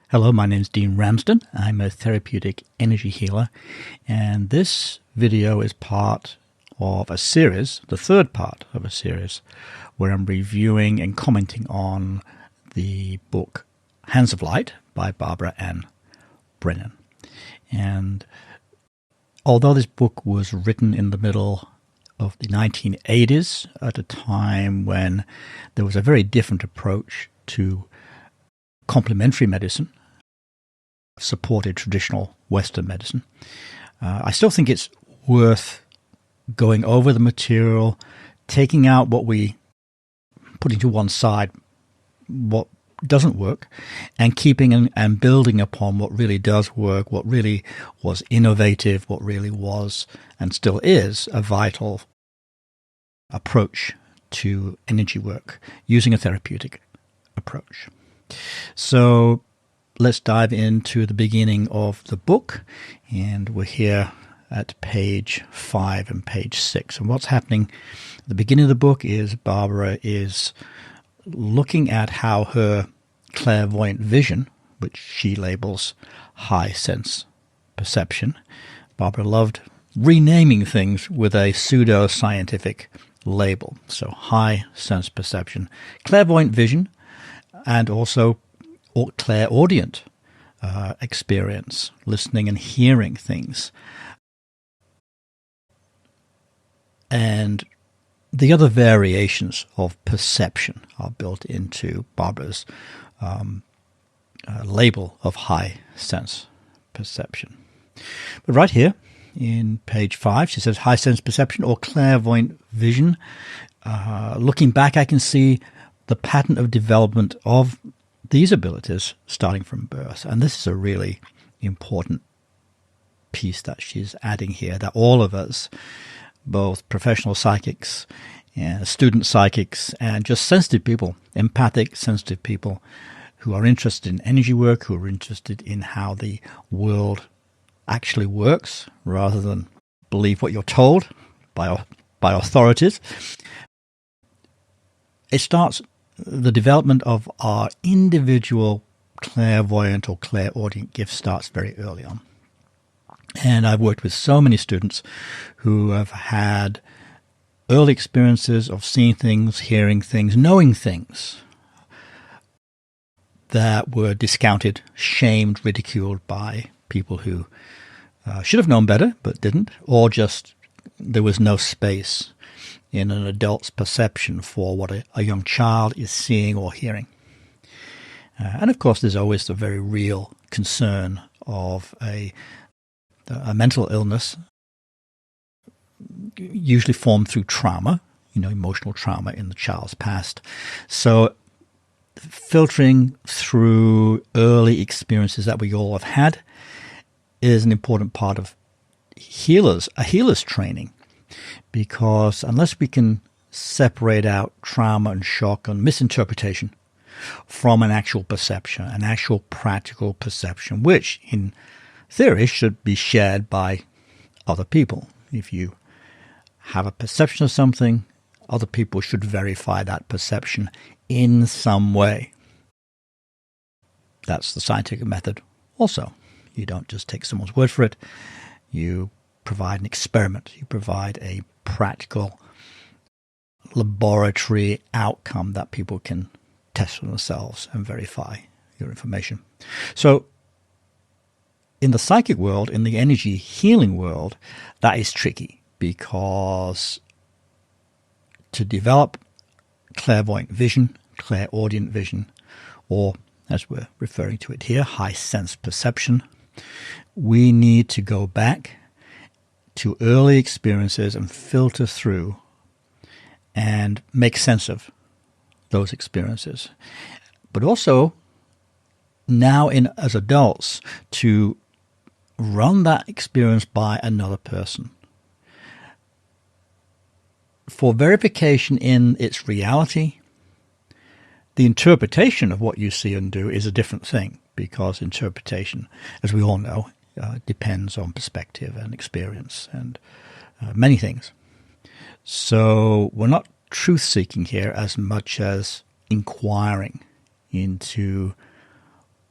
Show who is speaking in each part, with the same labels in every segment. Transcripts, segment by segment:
Speaker 1: Hello, my name is Dean Ramsden. I'm a therapeutic energy healer, and this video is part of a series, the third part of a series, where I'm reviewing and commenting on the book Hands of Light by Barbara and Brennan. And although this book was written in the middle of the 1980s, at a time when there was a very different approach to complementary medicine, supported traditional Western medicine, I still think it's worth going over the material, taking out what we putting to one side, what doesn't work, and keeping and building upon what really does work, what really was innovative, what really was and still is a vital approach to energy work using a therapeutic approach. So let's dive into the beginning of the book, and we're here at page 5 and page 6. And what's happening at the beginning of the book is Barbara is looking at how her clairvoyant vision, which she labels high sense perception. Barbara loved renaming things with a pseudo-scientific label. So high sense perception, clairvoyant vision, and also clairaudient experience, listening and hearing things. And the other variations of perception are built into Barbara's label of high sense perception. But right here in page 5, she says high sense perception or clairvoyant vision. Looking back, I can see the pattern of development of these abilities starting from birth. And this is a really important piece that she's adding here, that all of us, both professional psychics and student psychics and just sensitive people, empathic, sensitive people who are interested in energy work, who are interested in how the world actually works rather than believe what you're told by authorities. It starts the development of our individual clairvoyant or clairaudient gift starts very early on. And I've worked with so many students who have had early experiences of seeing things, hearing things, knowing things that were discounted, shamed, ridiculed by people who should have known better but didn't, or just there was no space in an adult's perception for what a young child is seeing or hearing. And of course, there's always the very real concern of a mental illness, usually formed through trauma, emotional trauma in the child's past. So filtering through early experiences that we all have had is an important part of a healer's training. Because unless we can separate out trauma and shock and misinterpretation from an actual perception, an actual practical perception, which in theory should be shared by other people. If you have a perception of something, other people should verify that perception in some way. That's the scientific method also. You don't just take someone's word for it. You provide an experiment. You provide a practical laboratory outcome that people can test for themselves and verify your information. So in the psychic world, in the energy healing world, that is tricky because to develop clairvoyant vision, clairaudient vision, or as we're referring to it here, high sense perception, we need to go back to early experiences and filter through and make sense of those experiences. But also now as adults to run that experience by another person for verification in its reality. The interpretation of what you see and do is a different thing, because interpretation, as we all know, depends on perspective and experience and many things. So we're not truth-seeking here as much as inquiring into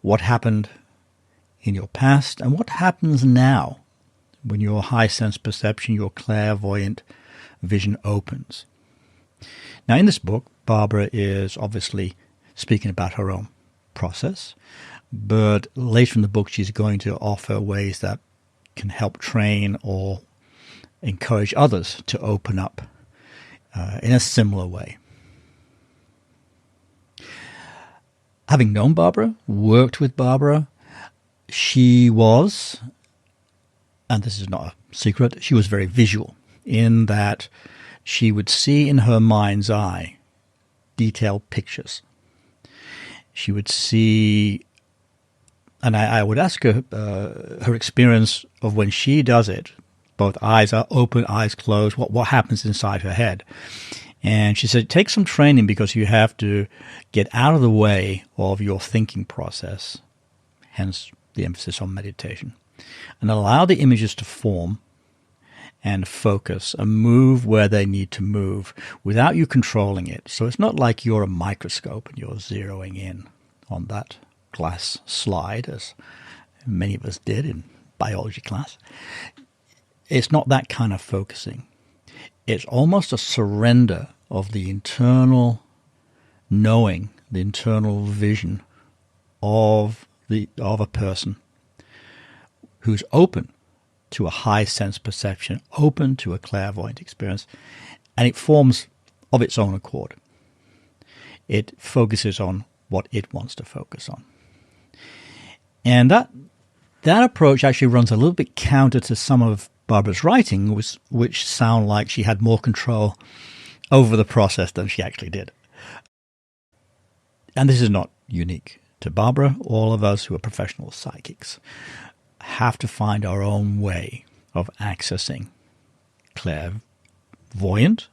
Speaker 1: what happened in your past and what happens now when your high sense perception, your clairvoyant vision opens. Now, in this book, Barbara is obviously speaking about her own process, but later in the book, she's going to offer ways that can help train or encourage others to open up in a similar way. Having known Barbara, worked with Barbara, she was, and this is not a secret, she was very visual in that she would see in her mind's eye detailed pictures. She would see, and I would ask her her experience of when she does it, both eyes are open, eyes closed, what happens inside her head. And she said, it takes some training because you have to get out of the way of your thinking process, hence the emphasis on meditation, and allow the images to form and focus and move where they need to move without you controlling it. So it's not like you're a microscope and you're zeroing in on that glass slide, as many of us did in biology class. It's not that kind of focusing. It's almost a surrender of the internal knowing, the internal vision of a person who's open to a high sense perception, open to a clairvoyant experience, and it forms of its own accord. It focuses on what it wants to focus on. And that approach actually runs a little bit counter to some of Barbara's writing, which sound like she had more control over the process than she actually did. And this is not unique to Barbara. All of us who are professional psychics have to find our own way of accessing clairvoyant,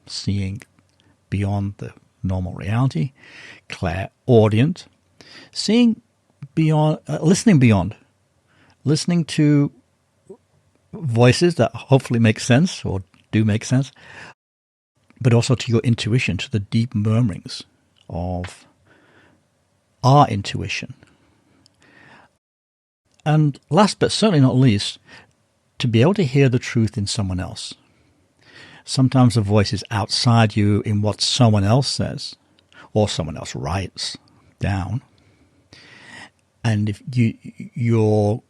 Speaker 1: seeing beyond the normal reality, clairaudient, seeing beyond, listening to voices that hopefully make sense or do make sense, but also to your intuition, to the deep murmurings of our intuition. And last but certainly not least, to be able to hear the truth in someone else. Sometimes the voice is outside you in what someone else says or someone else writes down. And if your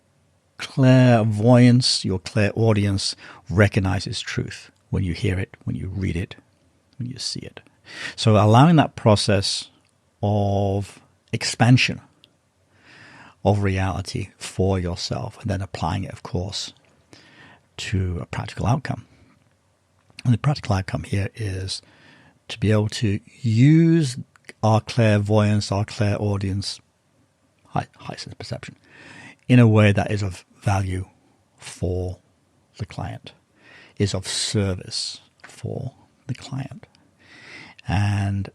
Speaker 1: clairvoyance, your clairaudience recognizes truth when you hear it, when you read it, when you see it. So allowing that process of expansion of reality for yourself and then applying it, of course, to a practical outcome. And the practical outcome here is to be able to use our clairvoyance, our clairaudience, high sense perception, in a way that is of value for the client, is of service for the client. And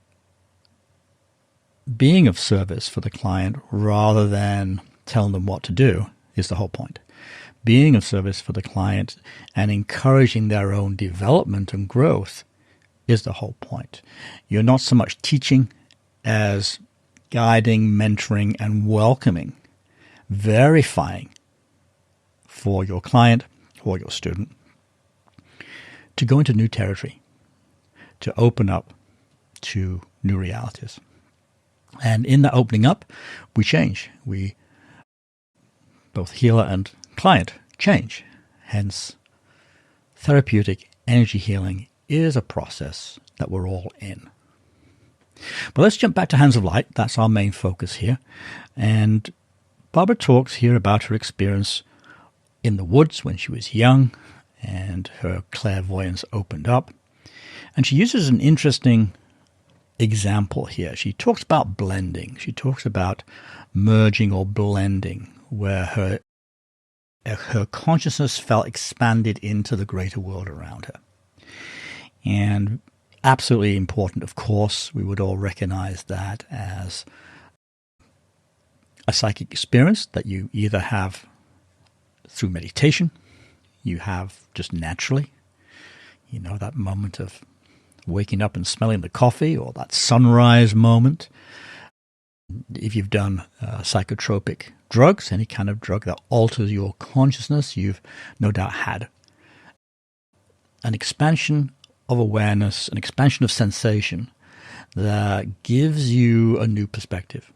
Speaker 1: being of service for the client rather than telling them what to do is the whole point. Being of service for the client and encouraging their own development and growth is the whole point. You're not so much teaching as guiding, mentoring, and welcoming, verifying for your client or your student to go into new territory, to open up to new realities. And in that opening up, we change. We, both healer and client, change. Hence, therapeutic energy healing is a process that we're all in. But let's jump back to Hands of Light. That's our main focus here. And Barbara talks here about her experience in the woods when she was young and her clairvoyance opened up. And she uses an interesting example here. She talks about blending. She talks about merging or blending, where her consciousness felt expanded into the greater world around her. And absolutely important, of course, we would all recognize that as a psychic experience that you either have through meditation, you have just naturally, that moment of waking up and smelling the coffee, or that sunrise moment, If you've done psychotropic drugs, any kind of drug that alters your consciousness, you've no doubt had an expansion of awareness, an expansion of sensation that gives you a new perspective.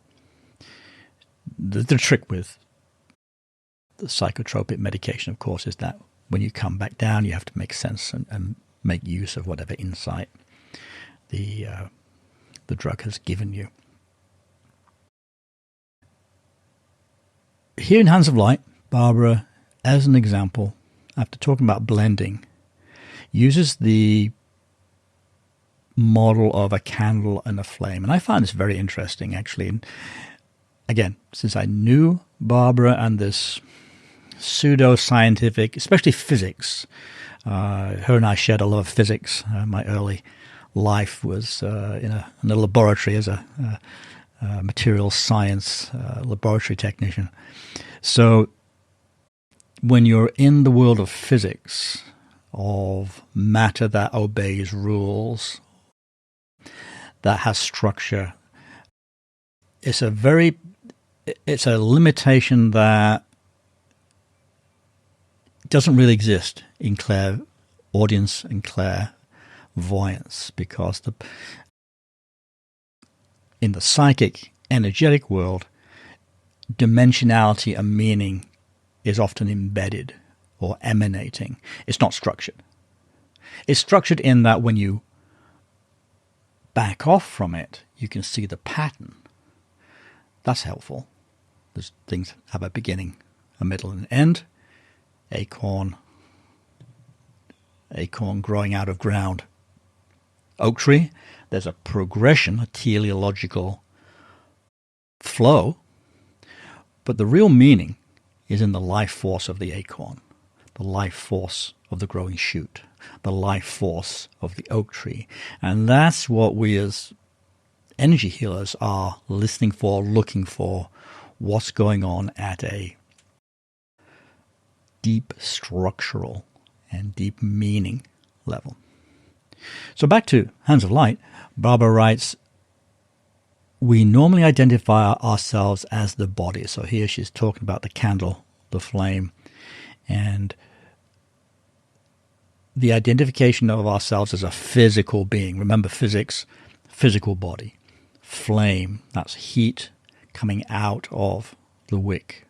Speaker 1: The trick with the psychotropic medication, of course, is that when you come back down, you have to make sense and make use of whatever insight the drug has given you. Here in Hands of Light, Barbara, as an example, after talking about blending, uses the model of a candle and a flame. And I find this very interesting, actually. And again, since I knew Barbara and this pseudo-scientific, especially physics, her and I shared a love of physics. My early life was in a laboratory as a materials science laboratory technician. So when you're in the world of physics, of matter that obeys rules, that has structure, it's a limitation that doesn't really exist in clairaudience and clairvoyance, because in the psychic, energetic world, dimensionality and meaning is often embedded or emanating. It's not structured. It's structured in that when you back off from it, you can see the pattern. That's helpful. Those things have a beginning, a middle, and an end. Acorn growing out of ground. Oak tree, there's a progression, a teleological flow, but the real meaning is in the life force of the acorn, the life force of the growing shoot, the life force of the oak tree. And that's what we as energy healers are listening for, looking for, what's going on at a deep structural and deep meaning level. So back to Hands of Light, Barbara writes, we normally identify ourselves as the body. So here she's talking about the candle, the flame, and the identification of ourselves as a physical being. Remember physics, physical body. Flame, that's heat coming out of the wick,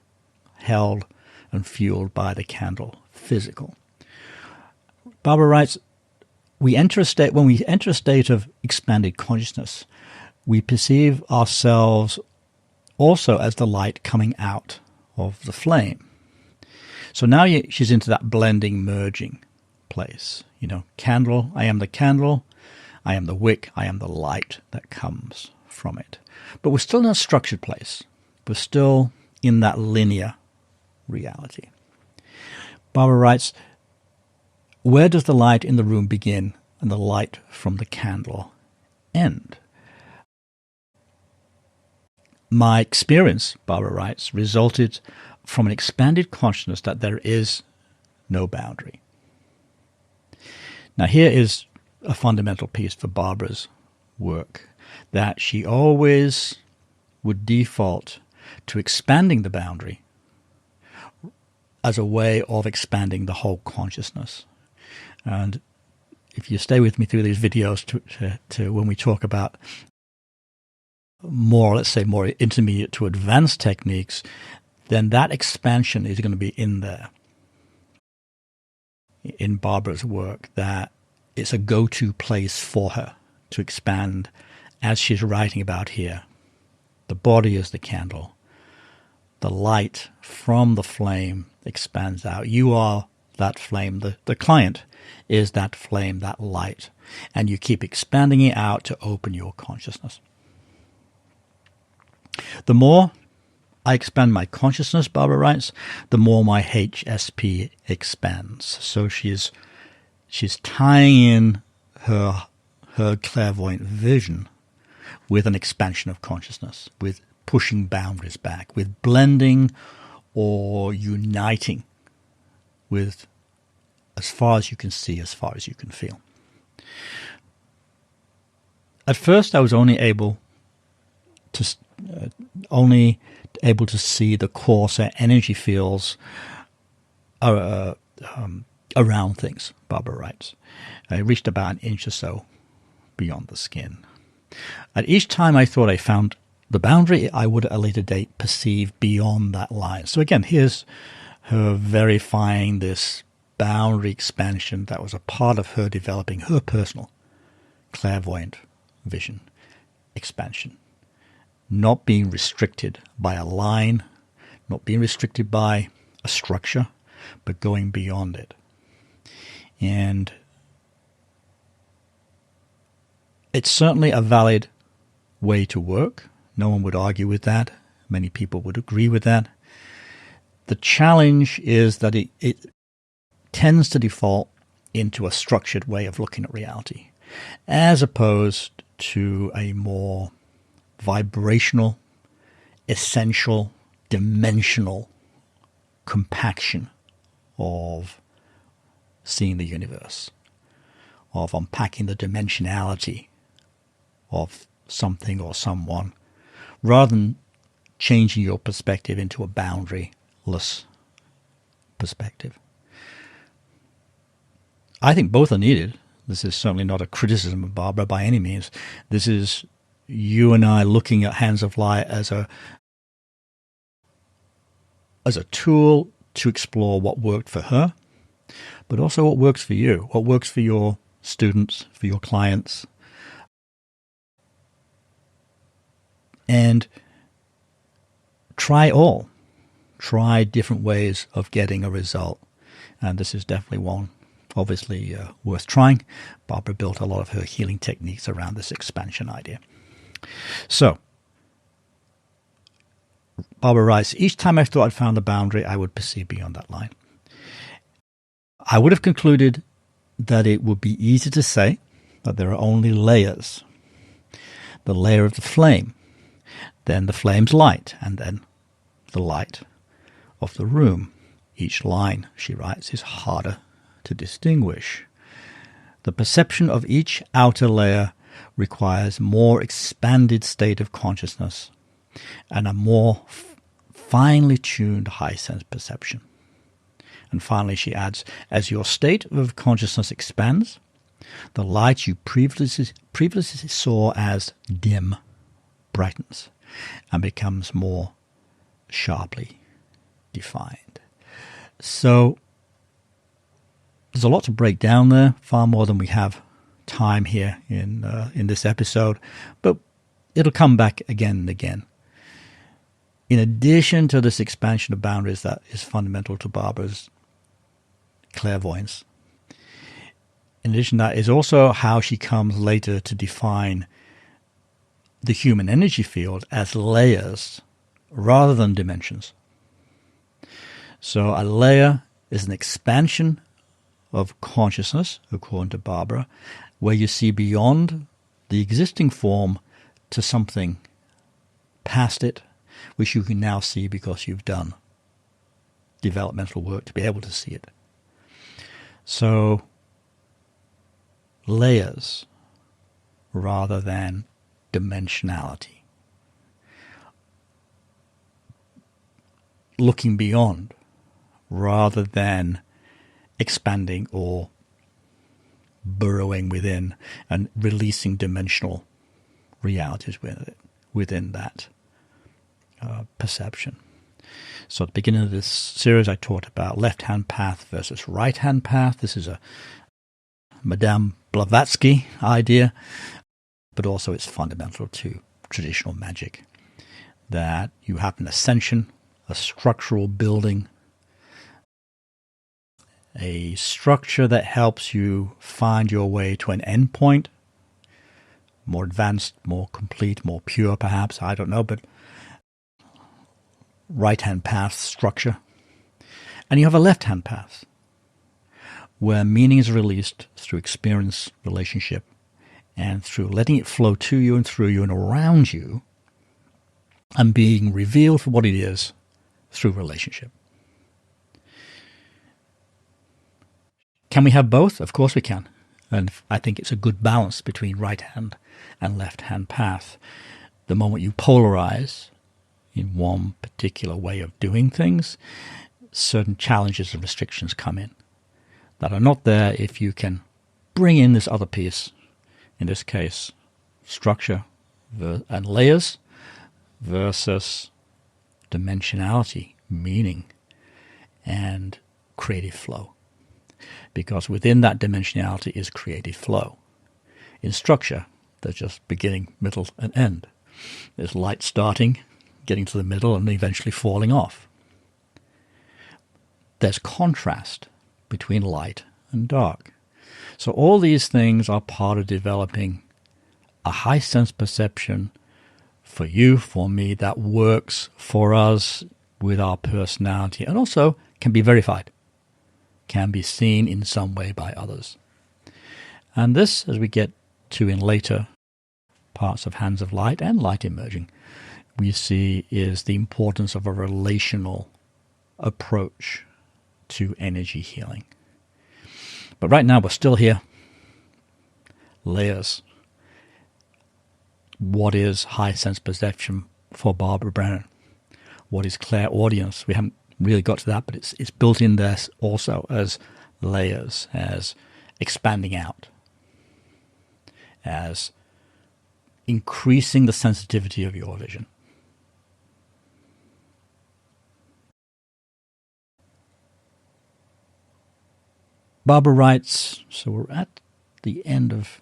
Speaker 1: held and fueled by the candle, physical. Barbara writes, when we enter a state of expanded consciousness, we perceive ourselves also as the light coming out of the flame. So now she's into that blending, merging place. You know, candle, I am the candle, I am the wick, I am the light that comes from it. But we're still in a structured place. We're still in that linear reality. Barbara writes, where does the light in the room begin and the light from the candle end? My experience, Barbara writes, resulted from an expanded consciousness that there is no boundary. Now here is a fundamental piece for Barbara's work, that she always would default to expanding the boundary as a way of expanding the whole consciousness. And if you stay with me through these videos to when we talk about more, let's say, more intermediate to advanced techniques, then that expansion is going to be in there, in Barbara's work, that it's a go-to place for her to expand, as she's writing about here. The body is the candle. The light from the flame expands out. You are that flame. The client is that flame, that light. And you keep expanding it out to open your consciousness. The more I expand my consciousness, Barbara writes, the more my HSP expands. So she's tying in her clairvoyant vision with an expansion of consciousness, with pushing boundaries back, with blending or uniting with as far as you can see, as far as you can feel. At first, I was only able to only able to see the coarser energy fields around things, Barbara writes. I reached about an inch or so beyond the skin. At each time I thought I found the boundary, I would at a later date perceive beyond that line. So again, here's her verifying this boundary expansion that was a part of her developing her personal clairvoyant vision expansion. Not being restricted by a line, not being restricted by a structure, but going beyond it. And it's certainly a valid way to work. No one would argue with that. Many people would agree with that. The challenge is that it tends to default into a structured way of looking at reality, as opposed to a more vibrational, essential, dimensional compaction of seeing the universe, of unpacking the dimensionality of something or someone, rather than changing your perspective into a boundaryless perspective. I think both are needed. This is certainly not a criticism of Barbara by any means. This is you and I looking at Hands of Light as a tool to explore what worked for her, but also what works for you, what works for your students, for your clients. And try different ways of getting a result. And this is definitely one, obviously, worth trying. Barbara built a lot of her healing techniques around this expansion idea. So, Barbara writes, each time I thought I'd found the boundary, I would perceive beyond that line. I would have concluded that it would be easy to say that there are only layers. The layer of the flame, then the flame's light, and then the light of the room. Each line, she writes, is harder to distinguish. The perception of each outer layer requires more expanded state of consciousness and a more finely tuned high sense perception. And finally, she adds, as your state of consciousness expands, the light you previously saw as dim brightens and becomes more sharply defined. So there's a lot to break down there, far more than we have time here in this episode, but it'll come back again and again. In addition to this expansion of boundaries that is fundamental to Barbara's clairvoyance, in addition to that is also how she comes later to define the human energy field as layers rather than dimensions. So a layer is an expansion of consciousness, according to Barbara, where you see beyond the existing form to something past it, which you can now see because you've done developmental work to be able to see it. So, layers rather than dimensionality. Looking beyond rather than expanding or burrowing within and releasing dimensional realities within that perception. So at the beginning of this series, I talked about left-hand path versus right-hand path. This is a Madame Blavatsky idea, but also it's fundamental to traditional magic, that you have an ascension, a structural building, a structure that helps you find your way to an end point, more advanced, more complete, more pure perhaps, I don't know, but right-hand path structure. And you have a left-hand path where meaning is released through experience, relationship, and through letting it flow to you and through you and around you and being revealed for what it is through relationship. Can we have both? Of course we can. And I think it's a good balance between right-hand and left-hand path. the moment you polarize in one particular way of doing things, certain challenges and restrictions come in that are not there if you can bring in this other piece, in this case, structure and layers versus dimensionality, meaning, and creative flow. Because within that dimensionality is creative flow. In structure, there's just beginning, middle, and end. There's light starting, getting to the middle, and eventually falling off. There's contrast between light and dark. So all these things are part of developing a high sense perception for you, for me, that works for us with our personality, and also can be verified, can be seen in some way by others. And this, as we get to in later parts of Hands of Light and Light Emerging, we see is the importance of a relational approach to energy healing. But right now we're still here. Layers. What is high sense perception for Barbara Brennan? What is clairaudience? We haven't really got to that, but it's built in there also as layers, as expanding out, as increasing the sensitivity of your vision. Barbara writes, so we're at the end of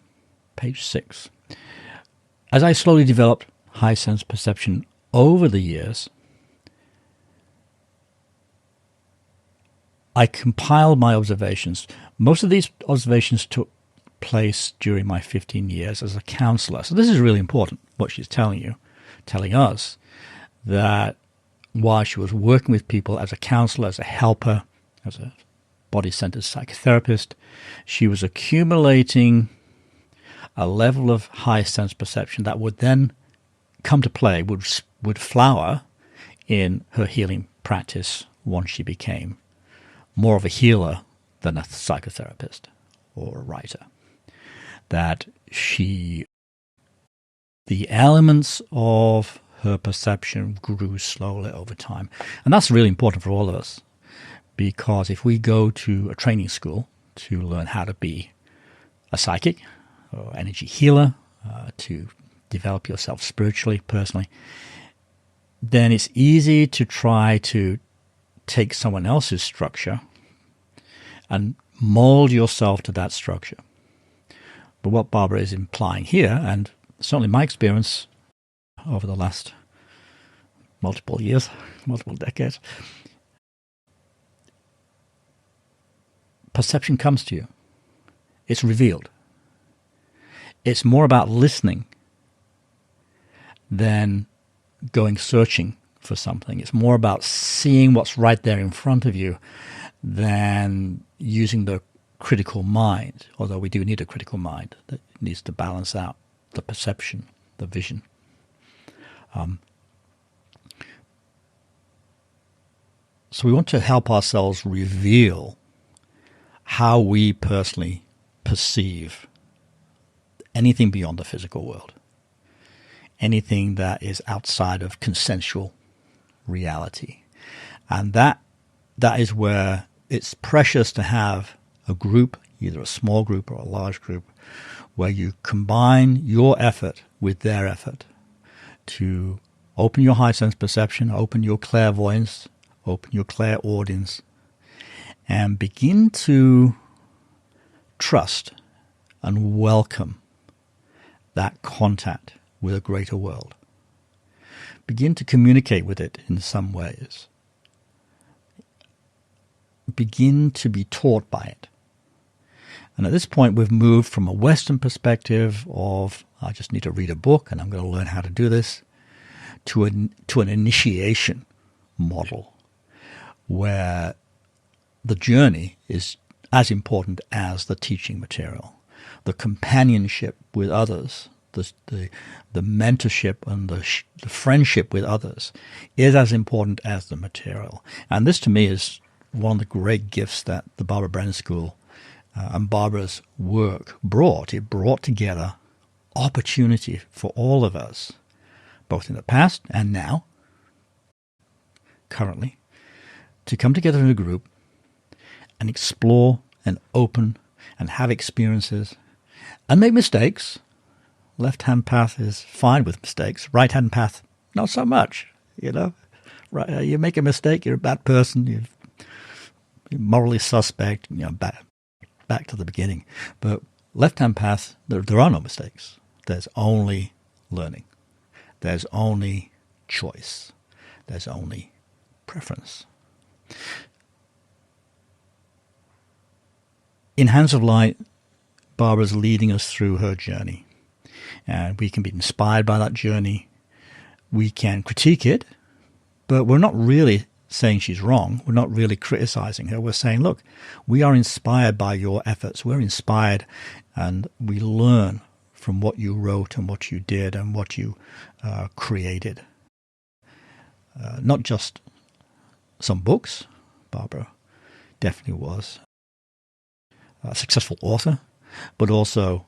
Speaker 1: page 6. As I slowly developed high sense perception over the years, I compiled my observations. Most of these observations took place during my 15 years as a counselor. So this is really important, what she's telling us, that while she was working with people as a counselor, as a helper, as a body-centered psychotherapist, she was accumulating a level of high sense perception that would then come to play, would flower in her healing practice once she became more of a healer than a psychotherapist or a writer. That the elements of her perception grew slowly over time. And that's really important for all of us, because if we go to a training school to learn how to be a psychic or energy healer, to develop yourself spiritually, personally, then it's easy to try to take someone else's structure and mold yourself to that structure. But what Barbara is implying here, and certainly my experience over the last multiple years, multiple decades, perception comes to you. It's revealed. It's more about listening than going searching for something. It's more about seeing what's right there in front of you than using the critical mind, although we do need a critical mind that needs to balance out the perception, the vision. So we want to help ourselves reveal how we personally perceive anything beyond the physical world, anything that is outside of consensual reality. And that is where it's precious to have a group, either a small group or a large group, where you combine your effort with their effort to open your high sense perception, open your clairvoyance, open your clairaudience, and begin to trust and welcome that contact with a greater world. Begin to communicate with it in some ways. Begin to be taught by it. And at this point, we've moved from a Western perspective of, I just need to read a book and I'm going to learn how to do this, to an initiation model where the journey is as important as the teaching material. The companionship with others, the mentorship and the friendship with others is as important as the material. And this to me is one of the great gifts that the Barbara Brennan School and Barbara's work brought. It brought together opportunity for all of us, both in the past and now, currently, to come together in a group and explore and open and have experiences and make mistakes. Left-hand path is fine with mistakes. Right-hand path, not so much. Right, you make a mistake, you're a bad person. You're morally suspect. Back to the beginning. But left-hand path, there are no mistakes. There's only learning. There's only choice. There's only preference. In Hands of Light, Barbara's leading us through her journey. And we can be inspired by that journey. We can critique it, but we're not really saying she's wrong. We're not really criticizing her. We're saying, look, we are inspired by your efforts. We're inspired, and we learn from what you wrote and what you did and what you created. Not just some books. Barbara definitely was a successful author, but also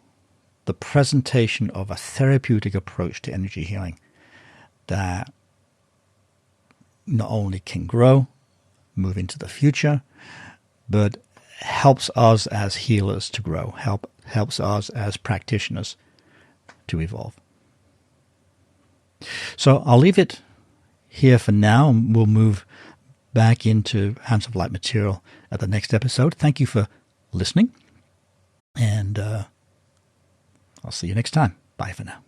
Speaker 1: the presentation of a therapeutic approach to energy healing that not only can grow, move into the future, but helps us as healers to grow, helps us as practitioners to evolve. So I'll leave it here for now, and we'll move back into Hands of Light material at the next episode. Thank you for listening, and I'll see you next time. Bye for now.